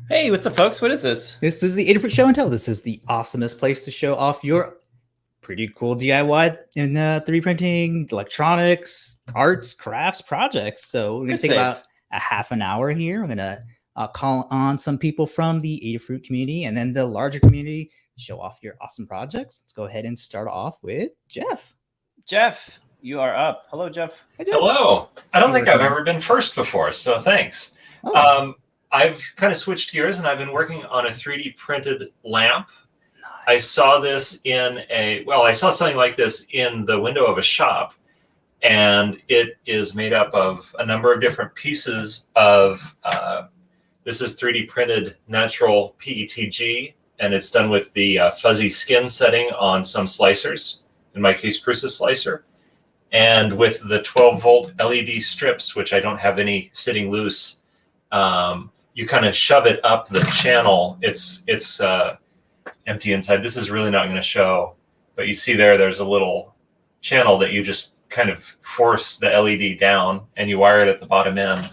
Hey, what's up, folks? What is this? This is the Adafruit Show and Tell. This is the awesomest place to show off your pretty cool DIY and 3D printing, electronics, arts, crafts, projects. So we're going to take about a half an hour here. We're going to call on some people from the Adafruit community and then the larger community to show off your awesome projects. Let's go ahead and start off with Jeff. Jeff, you are up. Hello, Jeff. Hey, Jeff. Hello. I don't think I've ever been first before, so thanks. Oh. I've kind of switched gears and I've been working on a 3D printed lamp. I saw this I saw something like this in the window of a shop, and it is made up of a number of different pieces of, this is 3D printed natural PETG, and it's done with the fuzzy skin setting on some slicers, in my case, Prusa slicer, and with the 12-volt LED strips, which I don't have any sitting loose. You kind of shove it up the channel. It's empty inside. This is really not going to show, but you see there's a little channel that you just kind of force the LED down and you wire it at the bottom end.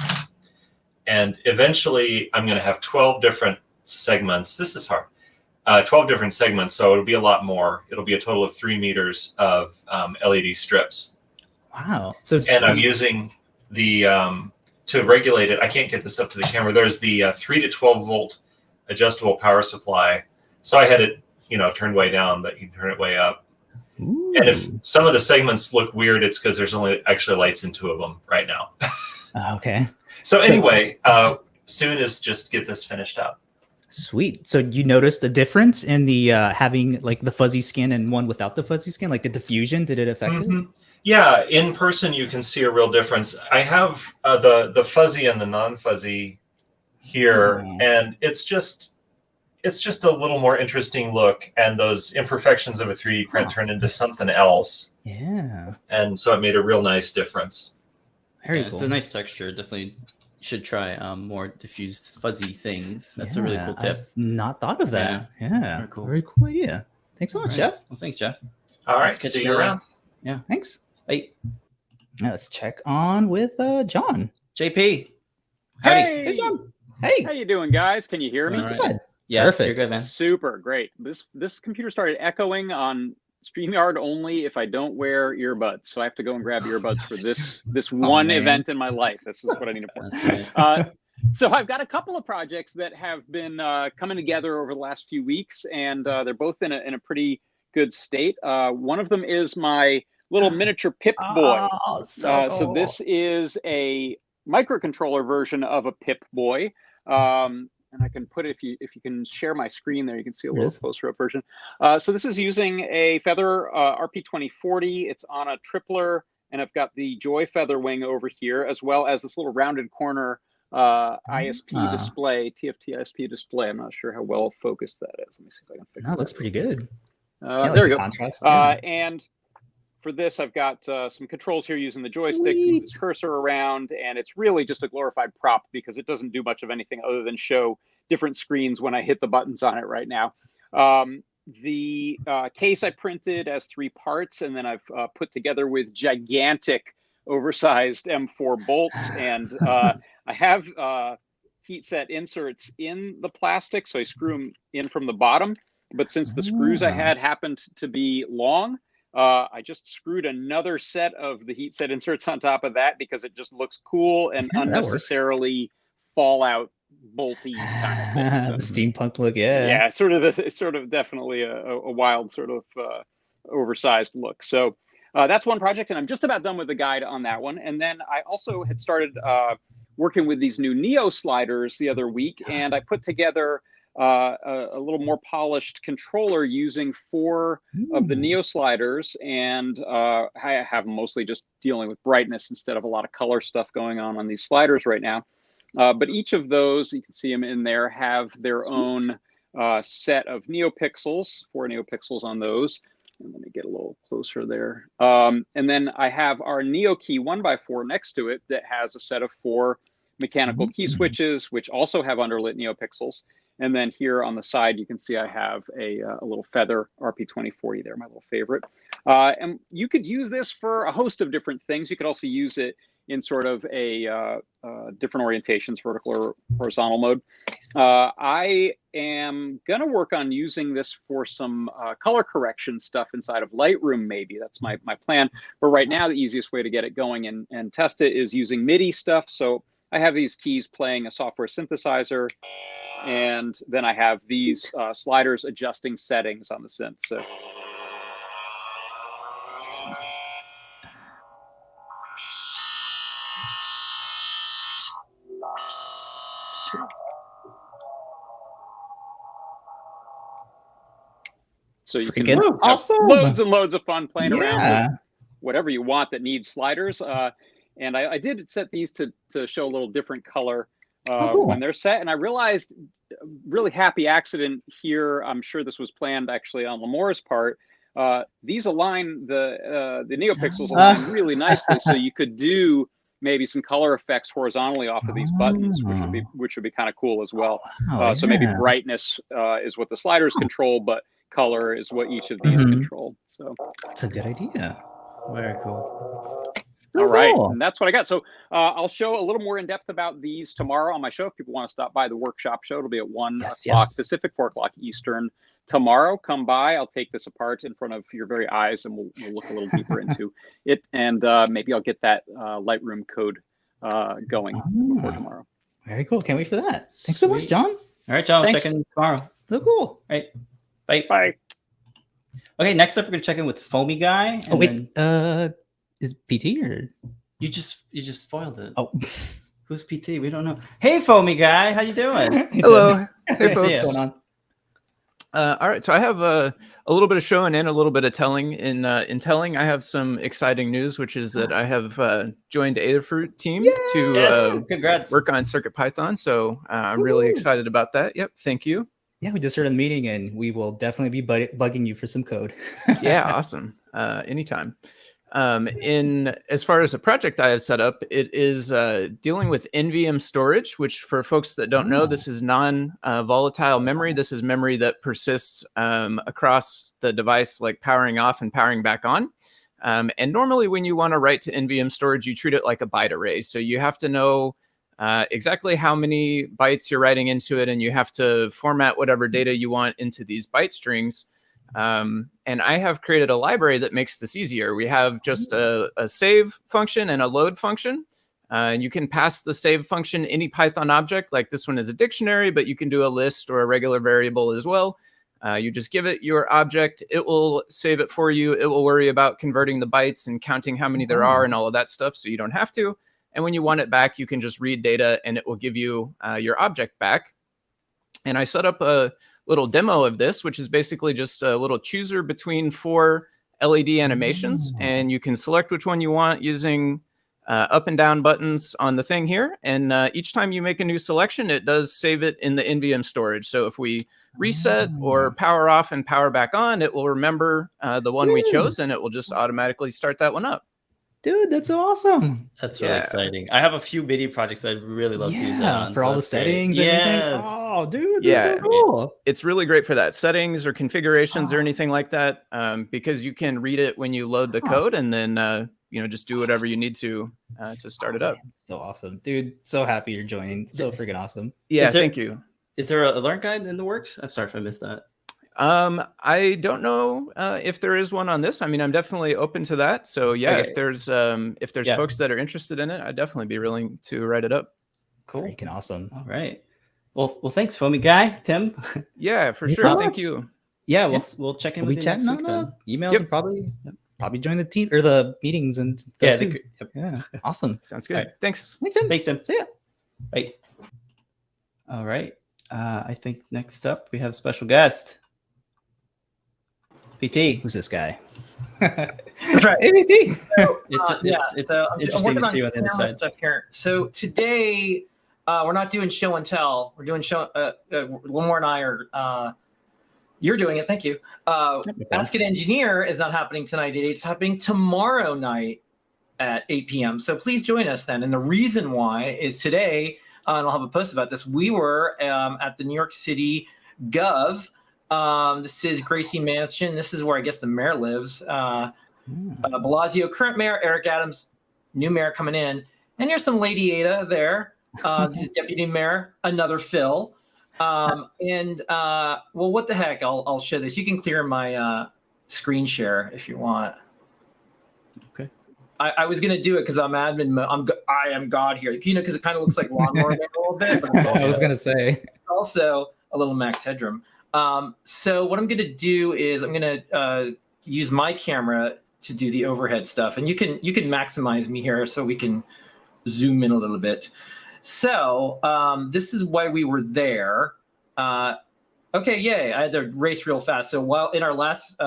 And eventually I'm going to have 12 different segments. This is hard. 12 different segments. So it'll be a lot more. It'll be a total of 3 meters of LED strips. Wow. And I'm using the, to regulate it, I can't get this up to the camera. There's the 3 to 12 volt adjustable power supply. So I had it, turned way down, but you can turn it way up. Ooh. And if some of the segments look weird, it's because there's only actually lights in 2 of them right now. Okay. So anyway, soon as just get this finished up. Sweet. So you noticed a difference in the having like the fuzzy skin and one without the fuzzy skin, like the diffusion? Did it affect it? Yeah, in person you can see a real difference. I have the fuzzy and the non-fuzzy here, and it's just a little more interesting look, and those imperfections of a 3D print turn into something else. Yeah. And so it made a real nice difference. Very cool. It's a nice texture. Definitely should try more diffused fuzzy things. That's a really cool tip. I've not thought of that. Yeah. Very cool. Very cool idea. Thanks so much, Jeff. Well, thanks, Jeff. All right. See you around. Yeah. Thanks. Hey. Now let's check on with John. JP. Howdy. Hey, John. Hey. How you doing, guys? Can you hear me? All right. Good. Yeah, Perfect. You're good, man. Super great. This computer started echoing on StreamYard only if I don't wear earbuds. So I have to go and grab earbuds for this one event in my life. This is what I need it for. So I've got a couple of projects that have been coming together over the last few weeks, and they're both in a pretty good state. One of them is my little miniature Pip Boy. Oh, so cool. So this is a microcontroller version of a Pip Boy. And I can put it, if you can share my screen there, you can see a little closer up version. So this is using a Feather RP2040. It's on a tripler, and I've got the Joy Feather wing over here, as well as this little rounded corner ISP display, TFT ISP display. I'm not sure how well focused that is. Let me see if I can fix that. That looks pretty good. There we go. Contrast, and for this, I've got some controls here using the joystick to move this cursor around, and it's really just a glorified prop because it doesn't do much of anything other than show different screens when I hit the buttons on it right now. The case I printed as 3 parts, and then I've put together with gigantic, oversized M4 bolts, and I have heat set inserts in the plastic, so I screw them in from the bottom. But since the screws I had happened to be long, I just screwed another set of the heat set inserts on top of that because it just looks cool and unnecessarily Fallout bolty kind of thing. The steampunk look, yeah. It's sort of definitely a wild sort of oversized look. So that's one project, and I'm just about done with the guide on that one. And then I also had started working with these new Neo sliders the other week, and I put together a little more polished controller using 4 of the Neo sliders, and I have mostly just dealing with brightness instead of a lot of color stuff going on these sliders right now. But each of those, you can see them in there, have their own set of NeoPixels, 4 NeoPixels on those. And let me get a little closer there. And then I have our NeoKey 1x4 next to it that has a set of 4 mechanical key switches, which also have underlit NeoPixels. And then here on the side, you can see I have a little Feather RP2040 there, my little favorite. And you could use this for a host of different things. You could also use it in sort of a different orientations, vertical or horizontal mode. I am going to work on using this for some color correction stuff inside of Lightroom, maybe. That's my plan. But right now, the easiest way to get it going and test it is using MIDI stuff. So I have these keys playing a software synthesizer, and then I have these sliders adjusting settings on the synth. So. So you can have loads and loads of fun playing around with whatever you want that needs sliders. And I did set these to show a little different color when they're set. And I realized, really happy accident here, I'm sure this was planned actually on Lamore's part, these align, the NeoPixels align really nicely. So you could do maybe some color effects horizontally off of these buttons, which would be kind of cool as well. So maybe brightness is what the sliders control, but color is what each of these control. So that's a good idea. Very cool. All right, and that's what I got. So I'll show a little more in depth about these tomorrow on my show. If people want to stop by the workshop show, it'll be at 1 o'clock Pacific, 4 o'clock Eastern tomorrow. Come by. I'll take this apart in front of your very eyes, and we'll look a little deeper into it. And maybe I'll get that Lightroom code going before tomorrow. Very cool. Can't wait for that. Thanks so much, John. All right, John. We'll check in tomorrow. So cool. All right. Bye. Okay, next up we're gonna check in with Foamy Guy. Oh wait, is PT or you just spoiled it? Oh, who's PT? We don't know. Hey, Foamy Guy, how you doing? Hello. Hey, folks. What's going on? All right, so I have a little bit of showing and a little bit of telling. In telling, I have some exciting news, which is that I have joined Adafruit team to congrats. Work on CircuitPython. So I'm really excited about that. Yep, thank you. Yeah, we just heard in the meeting, and we will definitely be bugging you for some code. Yeah, awesome. Anytime. As far as a project I have set up, it is dealing with NVMe storage, which for folks that don't know, this is non-volatile memory. This is memory that persists across the device, like powering off and powering back on. And normally when you want to write to NVMe storage, you treat it like a byte array. So you have to know exactly how many bytes you're writing into it, and you have to format whatever data you want into these byte strings. And I have created a library that makes this easier. We have just a save function and a load function. And you can pass the save function any Python object, like this one is a dictionary, but you can do a list or a regular variable as well. You just give it your object, it will save it for you. It will worry about converting the bytes and counting how many there are and all of that stuff, so you don't have to. And when you want it back, you can just read data and it will give you your object back. And I set up a little demo of this, which is basically just a little chooser between 4 LED animations. And you can select which one you want using up and down buttons on the thing here. And each time you make a new selection, it does save it in the NVMe storage. So if we reset or power off and power back on, it will remember the one we chose, and it will just automatically start that one up. Dude, that's awesome. That's really exciting. I have a few MIDI projects that I'd really love to use that on. For all the settings and everything. Oh, dude, that's so cool. It's really great for that. Settings or configurations or anything like that, because you can read it when you load the code, and then just do whatever you need to start it up. Man, so awesome. Dude, so happy you're joining. So freaking awesome. Yeah, thank you. Is there a learn guide in the works? I'm sorry if I missed that. I don't know if there is one on this. I mean, I'm definitely open to that. So yeah, if there's folks that are interested in it, I'd definitely be willing to write it up. Cool. Freaking awesome. All right. Well, thanks, Foamy Guy, Tim. Yeah, for sure. Thank you. Yeah, we'll check in with you next week then. Emails and probably join the team or the meetings and stuff too. Yeah. Awesome. Sounds good. Right. Thanks. Thanks, Tim. See ya. Bye. All right. I think next up we have a special guest. PT. Who's this guy? That's right. Hey, PT. So, it's interesting to see what the side stuff here. So today we're not doing show and tell. We're doing show. Lamore and I are. You're doing it. Thank you. Ask an Engineer is not happening tonight at 8. It's happening tomorrow night at 8 p.m. So please join us then. And the reason why is today, and I'll have a post about this. We were at the New York City Gov. This is Gracie Mansion. This is where I guess the mayor lives. Bellagio, current mayor, Eric Adams, new mayor coming in. and here's some Lady Ada there. This is Deputy Mayor, another Phil. Well, what the heck? I'll show this. You can clear my screen share if you want. Okay. I was gonna do it because I'm admin. I am God here. Because it kind of looks like Lawnmower Man a little bit. But I was gonna say also a little Max Headroom. So what I'm gonna do is I'm gonna use my camera to do the overhead stuff, and you can maximize me here so we can zoom in a little bit. So this is why we were there. Okay, yay! I had to race real fast. So while in our last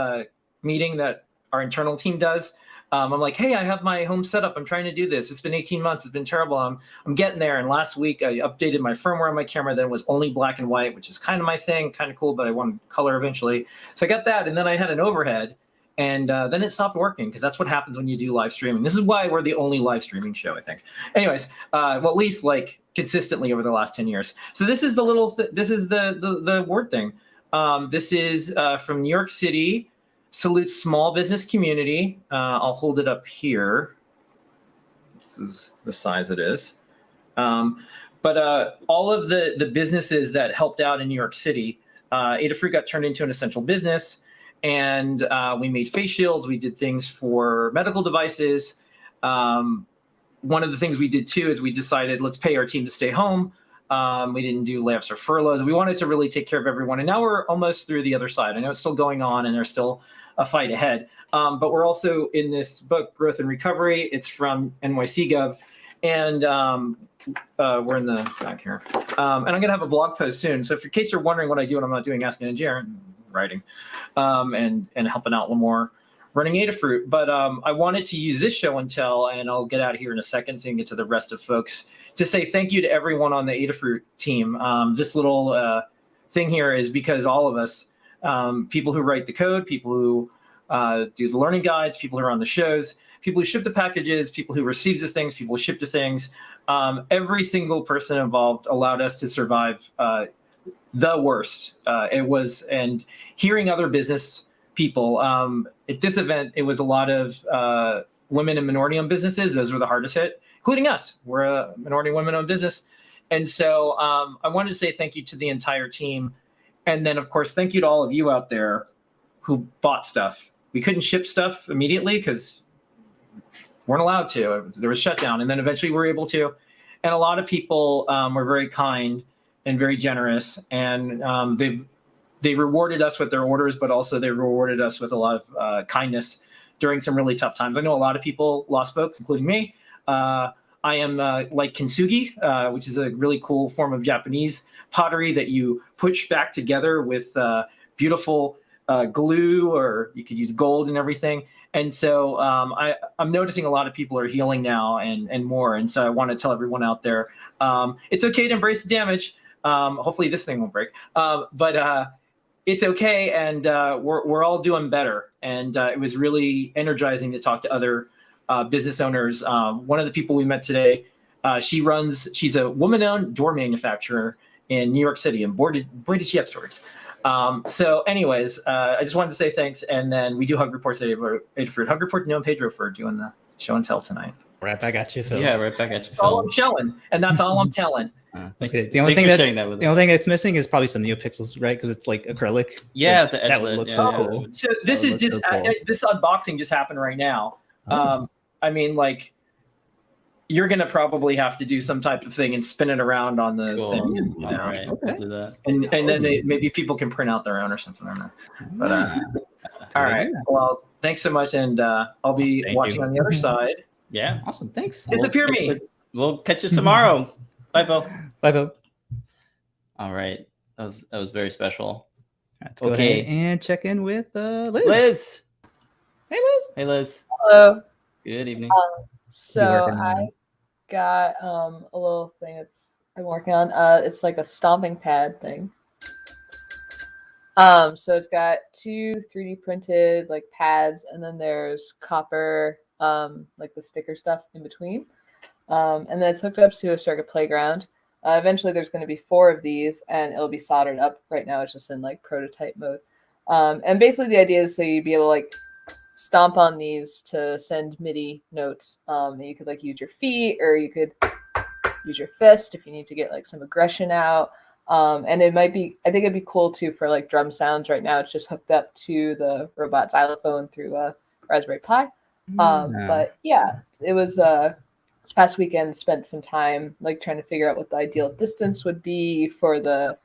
meeting that our internal team does, I'm like, hey, I have my home setup. I'm trying to do this. It's been 18 months. It's been terrible. I'm getting there. And last week I updated my firmware on my camera. Then it was only black and white, which is kind of my thing, kind of cool, but I wanted color eventually. So I got that. And then I had an overhead. And then it stopped working because that's what happens when you do live streaming. This is why we're the only live streaming show, I think. Anyways, well, at least like consistently over the last 10 years. So this is the little, this is the word thing. This is from New York City. Salutes small business community. I'll hold it up here. This is the size it is. But all of the businesses that helped out in New York City, Adafruit got turned into an essential business. And we made face shields. We did things for medical devices. One of the things we did too is we decided let's pay our team to stay home. We didn't do layoffs or furloughs. We wanted to really take care of everyone. And now we're almost through the other side. I know it's still going on and there's still a fight ahead. But we're also in this book, Growth and Recovery. It's from NYC Gov. And we're in the back here. And I'm going to have a blog post soon. So if in case you're wondering what I do when I'm not doing Ask an Engineer, I'm writing and helping out a little more running Adafruit. But I wanted to use this show and tell, and I'll get out of here in a second so you can get to the rest of folks, to say thank you to everyone on the Adafruit team. This little thing here is because all of us, people who write the code, people who do the learning guides, people who are on the shows, people who ship the packages, people who receive the things, people who ship the things, every single person involved allowed us to survive the worst. It was, and hearing other business people at this event, it was a lot of women and minority-owned businesses. Those were the hardest hit, including us. We're a minority women-owned business. And so I wanted to say thank you to the entire team. And then, of course, thank you to all of you out there who bought stuff. We couldn't ship stuff immediately because weren't allowed to. There was shutdown. And then eventually we were able to. And a lot of people were very kind and very generous. And they rewarded us with their orders, but also they rewarded us with a lot of kindness during some really tough times. I know a lot of people lost folks, including me. I am like kintsugi, which is a really cool form of Japanese pottery that you push back together with beautiful glue, or you could use gold and everything. And so I'm noticing a lot of people are healing now and more. And so I want to tell everyone out there, it's okay to embrace the damage. Hopefully this thing won't break, but it's okay. And we're all doing better. And it was really energizing to talk to other business owners. One of the people we met today, she's a woman-owned door manufacturer in New York City. And boy, did she have stories. So anyways, I just wanted to say thanks. And then we do hug reports at Adafruit. Hug report to Noah and Pedro for doing the show and tell tonight. Right back at you, Phil. Yeah, right back at you, That's all Phil. I'm showing, and that's all I'm telling. That's good. The only thing that's missing is probably some NeoPixels, right? Because it's like acrylic. Yeah, so it's that would look so cool. So this is just this unboxing just happened right now. I mean, like, you're gonna probably have to do some type of thing and spin it around on the thing. And, All right, I'll do that. And then maybe people can print out their own or something. I don't know. But all right. Well, thanks so much, and I'll be watching on the other side. Yeah. Awesome. Thanks. Disappear me. We'll catch you tomorrow. Bye, Phil. Bye, Phil. All right. That was very special. Let's go ahead and check in with Liz. Liz. Hey, Liz. Hey, Liz. Hello. Good evening. So I got a little thing I'm working on. It's like a stomping pad thing. So it's got 2 3D printed like pads, and then there's copper like the sticker stuff in between. And then it's hooked up to a circuit playground. Eventually there's going to be 4 of these, and it'll be soldered up. Right now it's just in like prototype mode. And basically the idea is so you'd be able to like stomp on these to send MIDI notes. And you could like use your feet, or you could use your fist if you need to get like some aggression out. And it might be, I think it'd be cool too for like drum sounds. Right now, it's just hooked up to the robot xylophone through a Raspberry Pi. But yeah, it was this past weekend, spent some time like trying to figure out what the ideal distance would be for the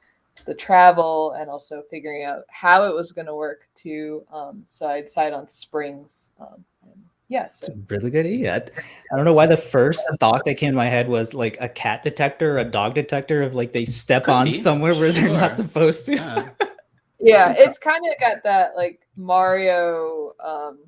travel, and also figuring out how it was going to work too. So I decided on springs. It's a really good idea. I don't know why the first thought that came to my head was like a cat detector, a dog detector, of like they step Could on be. somewhere where they're not Sure. supposed to. Yeah. Yeah, it's kind of got that like Mario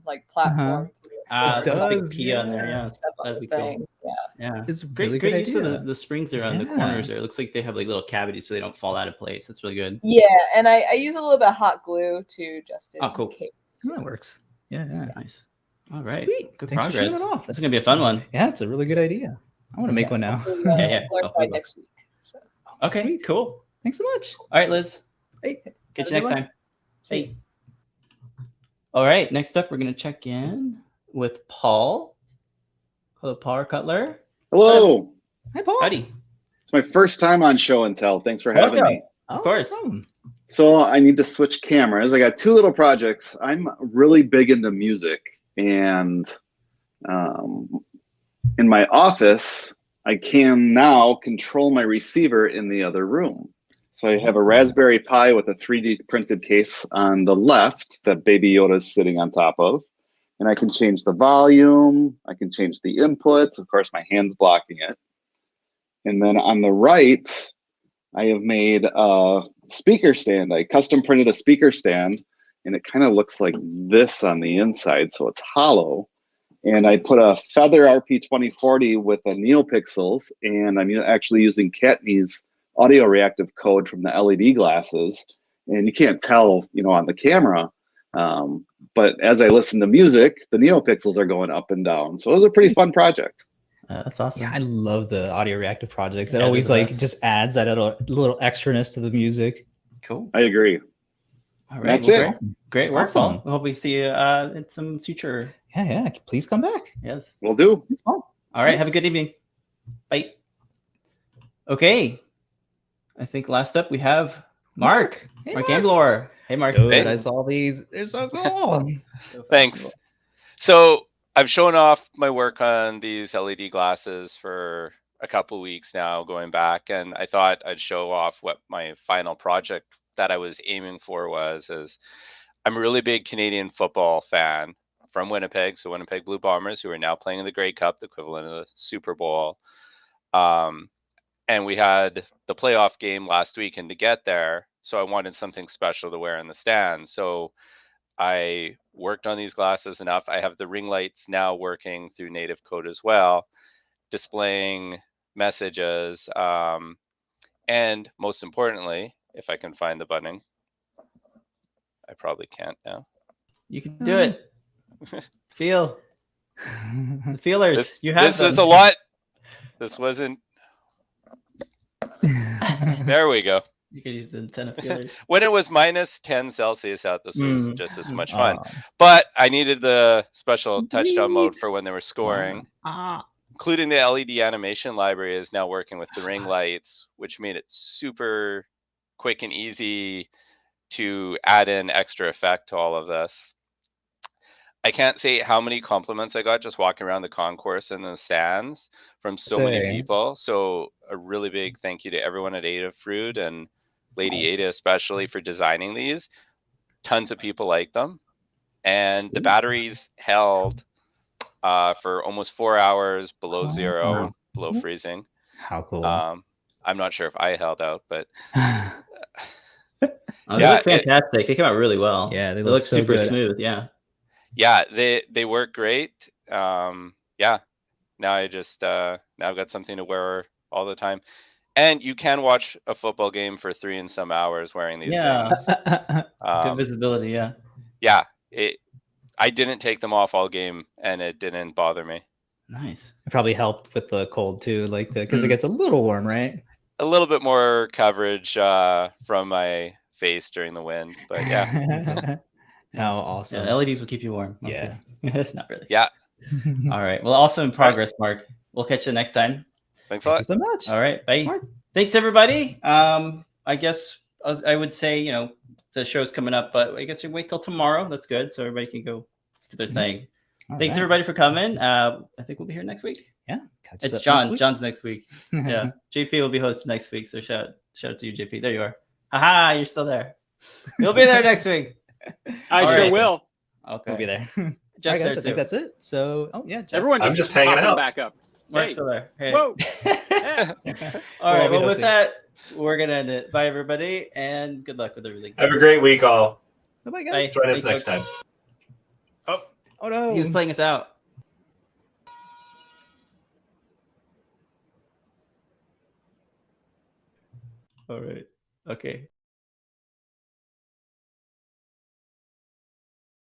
like platform. It There's a big does, P on there. yeah. Yeah, that'd be cool. Thing. Yeah. Yeah, It's great, really great good use of idea. the springs there on the Yeah. corners. There, it looks like they have like little cavities so they don't fall out of place. That's really good. Yeah, and I use a little bit of hot glue too, just in Cool. case. That works. Yeah. Nice. All right, Sweet. good Thanks for showing progress. it off. That's gonna be a fun one. Yeah, it's a really good idea. I want to make one now. Hopefully, Yeah. learn Hopefully by we'll. next week. So. Okay, Sweet. cool. Thanks so much. All right, Liz. Hey, Get have you a next good one. time. Hey. All right, next up, we're gonna check in with Paul. Hello, Paul Cutler. Hello. Hi, Paul. Howdy. It's my first time on Show and Tell. Thanks for having Welcome. me. Of course. So I need to switch cameras. I got two little projects. I'm really big into music, and in my office, I can now control my receiver in the other room. So I have a Raspberry Pi with a 3D printed case on the left that Baby Yoda is sitting on top of. And I can change the volume. I can change the inputs. Of course, my hand's blocking it. And then on the right, I have made a speaker stand. I custom printed a speaker stand, and it kind of looks like this on the inside. So it's hollow. And I put a Feather RP2040 with a NeoPixels, and I'm actually using Katney's audio reactive code from the LED glasses. And you can't tell, on the camera. But as I listen to music, the NeoPixels are going up and down. So it was a pretty fun project. That's awesome. Yeah, I love the audio reactive projects. It Yeah, always they're the like best. just adds that little extraness to the music. Cool. I agree. All right. That's Well, it. great work, Awesome. Paul. We hope we see you in some future. Yeah. Please come back. Yes. Will do. It's fun. All right. Have a Thanks. good evening. Bye. Okay. I think last up we have Mark. Hey, Mark Mark. Amblor. Hey, Mark. Dude, Hey. I saw these. They're so cool. Thanks. So I've shown off my work on these LED glasses for a couple weeks now, going back, and I thought I'd show off what my final project that I was aiming for was. Is I'm a really big Canadian football fan from Winnipeg, so Winnipeg Blue Bombers, who are now playing in the Grey Cup, the equivalent of the Super Bowl. And we had the playoff game last week, and to get there, so I wanted something special to wear in the stand. So I worked on these glasses enough. I have the ring lights now working through native code as well, displaying messages. And most importantly, if I can find the button, I probably can't now. You can do it. Feel the feelers. You have This them. was a lot. This wasn't. There we go. You could use the antenna feelers. When it was minus 10 Celsius out, this was just as much fun. Oh, But I needed the special touchdown mode Sweet. for when they were scoring. ah. Including the LED animation library is now working with the ring lights, which made it super quick and easy to add in extra effect to all of this. I can't say how many compliments I got just walking around the concourse and the stands from so many Same. people. So a really big thank you to everyone at Adafruit and Lady Ada especially for designing these. Tons of people like them. And the Sweet. batteries held for almost 4 hours below Oh, zero, wow. below freezing. How cool. I'm not sure if I held out, but Oh, they Yeah, look fantastic. They came out really well. Yeah, they They look look so super good. smooth. Yeah. yeah, they work great. Yeah, now I just now I've got something to wear all the time. And you can watch a football game for 3 and some hours wearing these Yeah. things. Good visibility. Yeah. Yeah, I didn't take them off all game, and it didn't bother me. Nice. It probably helped with the cold too, like because it gets a little warm, right? A little bit more coverage from my face during the wind, but yeah. Oh, awesome. Yeah, LEDs will keep you warm. Yeah. Okay. Not really. Yeah. All right. Well, also in progress, Mark. We'll catch you next time. Thanks a lot. Thank you so much. All right. Bye. Smart. Thanks, everybody. I guess I would say, the show's coming up, but I guess we wait till tomorrow. That's good. So everybody can go do their thing. All Thanks, right. everybody, for coming. I think we'll be here next week. Yeah. Catch us It's up John. next week. John's next week. Yeah. JP will be hosting next week. So shout out to you, JP. There you are. Haha, you're still there. You'll be there next week. I All sure right. will. Okay. We'll be there. All right, Jeff's guys, there I think too. that's it. So, yeah, Jeff. Everyone I'm just hanging popping out. back up. Mark's Hey. still there. Hey. Whoa. Yeah. All right. We'll be Well, with hosting. that, we're going to end it. Bye, everybody. And good luck with everything. Have a great week, all. Bye-bye, guys. Bye. Join us Thanks, next folks. time. Oh, no. He was playing us out. All right. Okay.